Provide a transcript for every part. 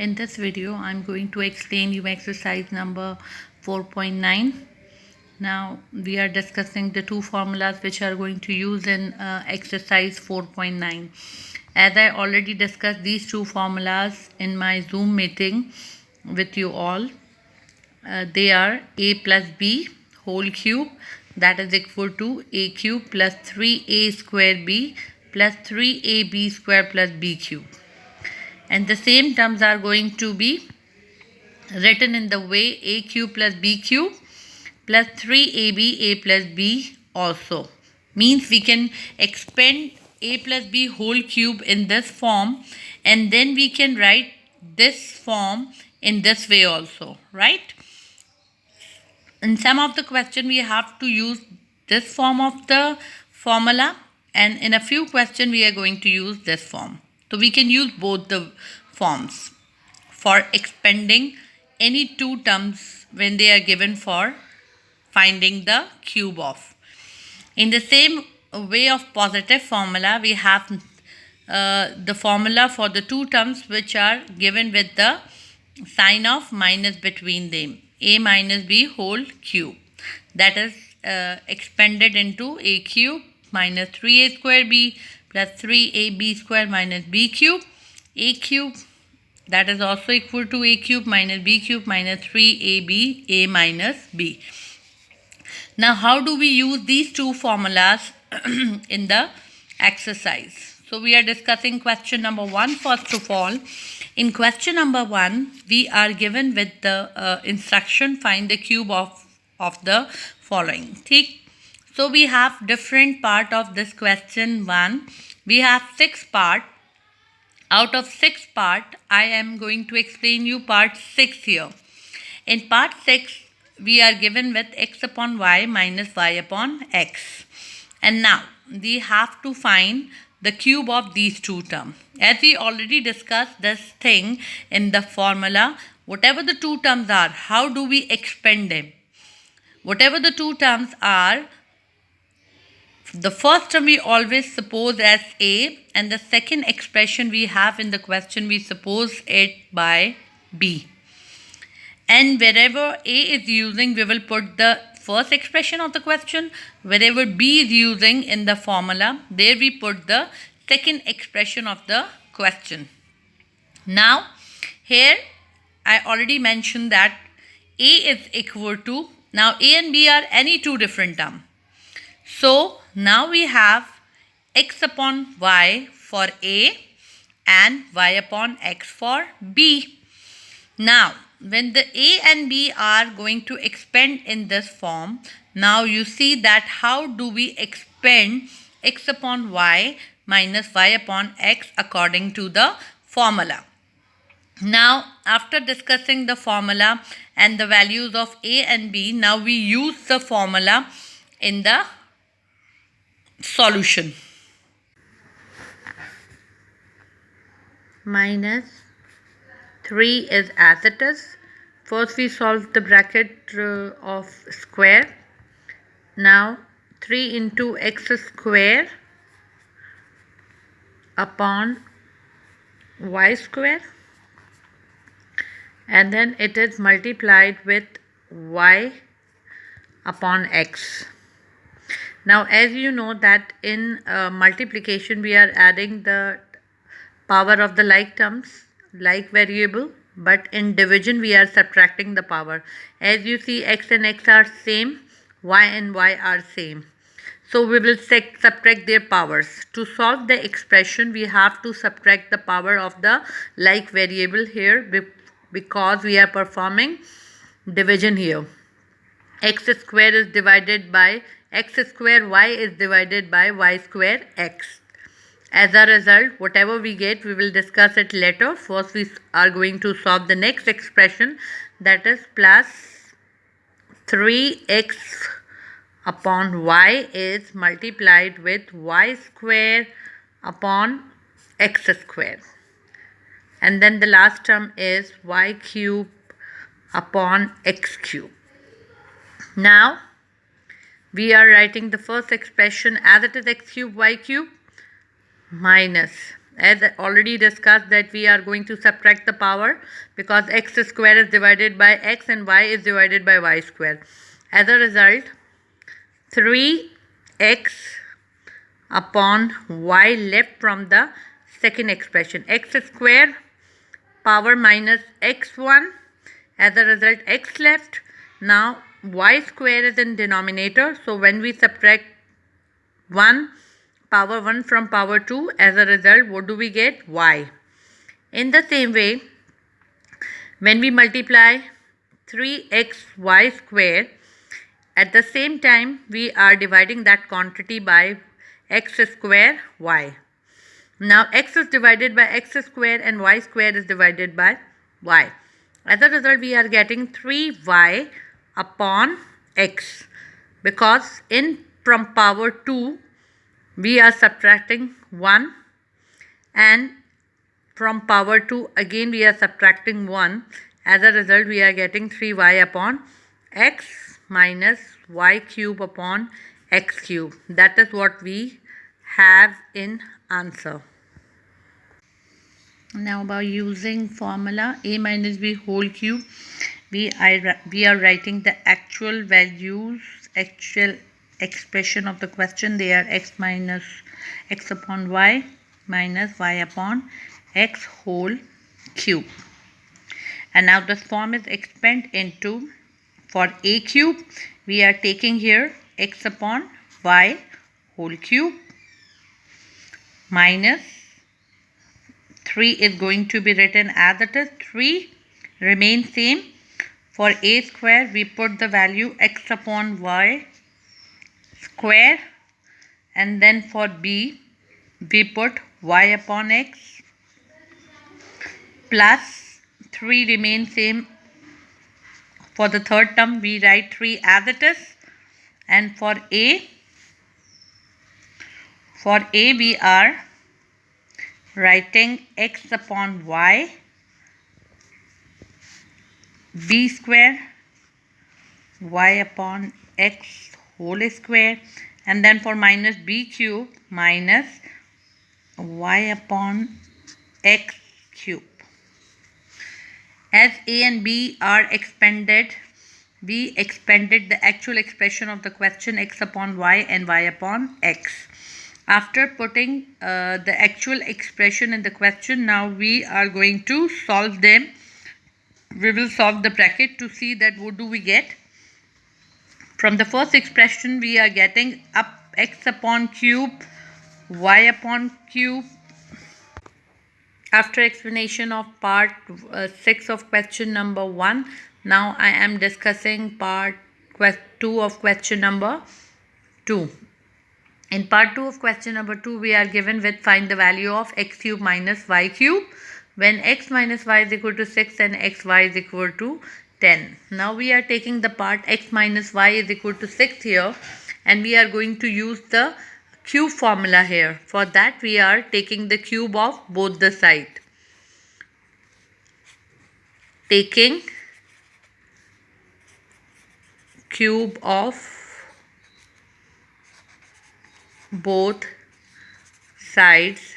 In this video, I'm going to explain you exercise number 4.9. Now, we are discussing the two formulas which are going to use in exercise 4.9. As I already discussed these two formulas in my Zoom meeting with you all, they are a plus b whole cube, that is equal to a cube plus 3a square b plus 3ab square plus b cube. And the same terms are going to be written in the way a cube plus b cube plus 3ab a plus b also. Means we can expand a plus b whole cube in this form, and then we can write this form in this way also, right? In some of the question we have to use this form of the formula, and in a few question we are going to use this form. So we can use both the forms for expanding any two terms when they are given for finding the cube of. In the same way of positive formula, we have the formula for the two terms which are given with the sign of minus between them, a minus b whole cube, that is expanded into a cube minus 3a square b plus 3ab square minus b cube, a cube, that is also equal to a cube minus b cube minus 3ab a minus b. Now, how do we use these two formulas in the exercise? So, we are discussing question number 1 first of all. In question number 1, we are given with the instruction find the cube of the following. Okay? So, we have different part of this question 1. We have 6 part. Out of 6 part, I am going to explain you part 6 here. In part 6, we are given with x upon y minus y upon x. And now, we have to find the cube of these two terms. As we already discussed this thing in the formula, whatever the two terms are, how do we expand them? Whatever the two terms are, the first term we always suppose as a, and the second expression we have in the question we suppose it by b. And wherever a is using, we will put the first expression of the question. Wherever b is using in the formula, there we put the second expression of the question. Now, here I already mentioned that a is equal to, now a and b are any two different terms. So, now we have x upon y for a and y upon x for b. Now, when the a and b are going to expand in this form, now you see that how do we expand x upon y minus y upon x according to the formula. Now, after discussing the formula and the values of a and b, now we use the formula in the solution. Minus 3 is as it is. First we solve the bracket of square. Now 3 into x square upon y square, and then it is multiplied with y upon x. Now, as you know that in multiplication we are adding the power of the like terms, like variable, but in division we are subtracting the power. As you see, x and x are same, y and y are same. So we will subtract their powers. To solve the expression, we have to subtract the power of the like variable here because we are performing division here. X square is divided by x square, y is divided by y square x. As a result, whatever we get, we will discuss it later. First, we are going to solve the next expression, that is plus 3x upon y is multiplied with y square upon x square. And then the last term is y cube upon x cube. Now, we are writing the first expression as it is x cube y cube minus, as already discussed, that we are going to subtract the power because x square is divided by x and y is divided by y square. As a result, 3x upon y left from the second expression, x square power minus x1. As a result, x left. Now y square is in denominator, so when we subtract 1 power 1 from power 2, as a result, what do we get? Y. In the same way, when we multiply 3xy square, at the same time we are dividing that quantity by x square y. Now x is divided by x square and y square is divided by y. As a result, we are getting 3y upon x, because in from power 2 we are subtracting 1, and from power 2 again we are subtracting 1. As a result, we are getting 3y upon x minus y cube upon x cube. That is what we have in answer. Now by using formula a minus b whole cube, we are writing the actual values, actual expression of the question. They are x minus x upon y minus y upon x whole cube. And now this form is expanded into, for a cube we are taking here x upon y whole cube minus 3 is going to be written as it is. 3 remains same. For a square we put the value x upon y square, and then for b we put y upon x plus 3 remains same. For the third term we write 3 as it is, and for a we are writing x upon y b square y upon x whole square, and then for minus b cube minus y upon x cube. As a and b are expanded, we expanded the actual expression of the question x upon y and y upon x. After putting the actual expression in the question, now we are going to solve them. We will solve the bracket to see that what do we get. From the first expression we are getting up x upon cube y upon cube. After explanation of part 6 of question number 1, now I am discussing part 2 of question number 2. In part 2 of question number 2, we are given with find the value of x cube minus y cube when x minus y is equal to 6 and xy is equal to 10. Now we are taking the part x minus y is equal to 6 here, and we are going to use the cube formula here. For that we are taking the cube of both the sides. Taking cube of both sides,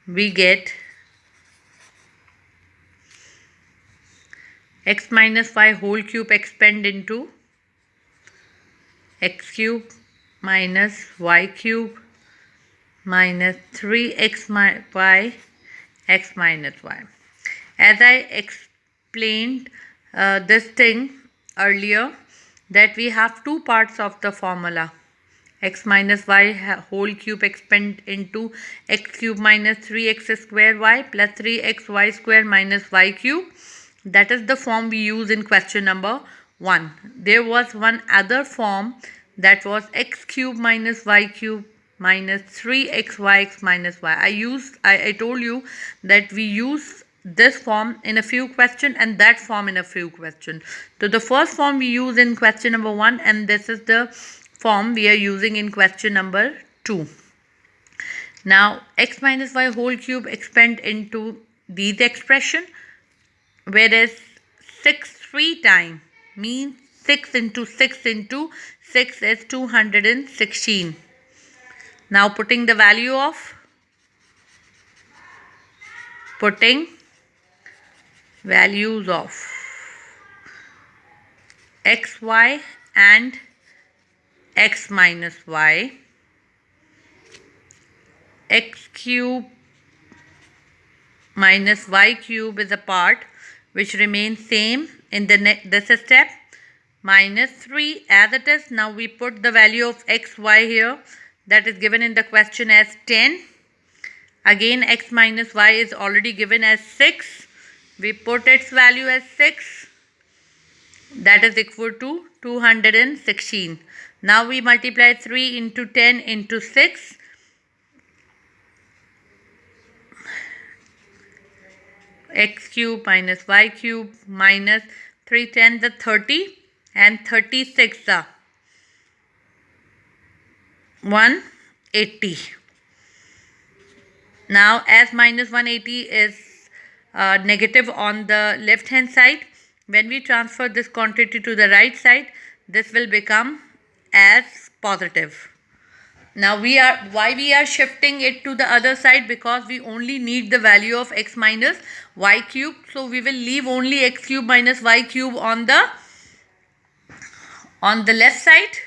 we get x minus y whole cube expand into x cube minus y cube minus 3x y x minus y. As I explained this thing earlier, that we have two parts of the formula. X minus y whole cube expand into x cube minus 3x square y plus 3xy square minus y cube. That is the form we use in question number 1. There was one other form, that was x cube minus y cube minus 3xy minus y. I told you that we use this form in a few questions and that form in a few questions. So the first form we use in question number 1, and this is the form we are using in question number 2. Now x minus y whole cube expand into these expression, whereas 6 3 times means 6 into 6 into 6 is 216. Now putting the value of putting values of xy and x minus y, x cube minus y cube is a part which remains same in this step, minus 3 as it is. Now we put the value of xy here, that is given in the question as 10. Again x minus y is already given as 6. We put its value as 6, that is equal to 216. Now we multiply 3 into 10 into 6. X cube minus y cube minus 3 10 the 30 and 36 the 180. Now as minus 180 is negative on the left hand side, when we transfer this quantity to the right side, this will become as positive. Now why we are shifting it to the other side, because we only need the value of x minus y cube. So we will leave only x cube minus y cube on the left side,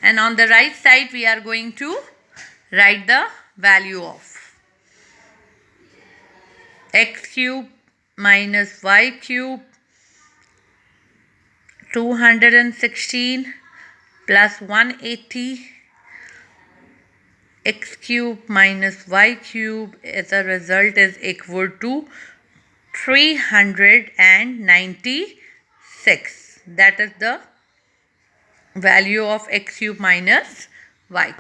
and on the right side we are going to write the value of x cube minus y cube 216 plus 180. X cube minus y cube as a result is equal to 396. That is the value of x cube minus y.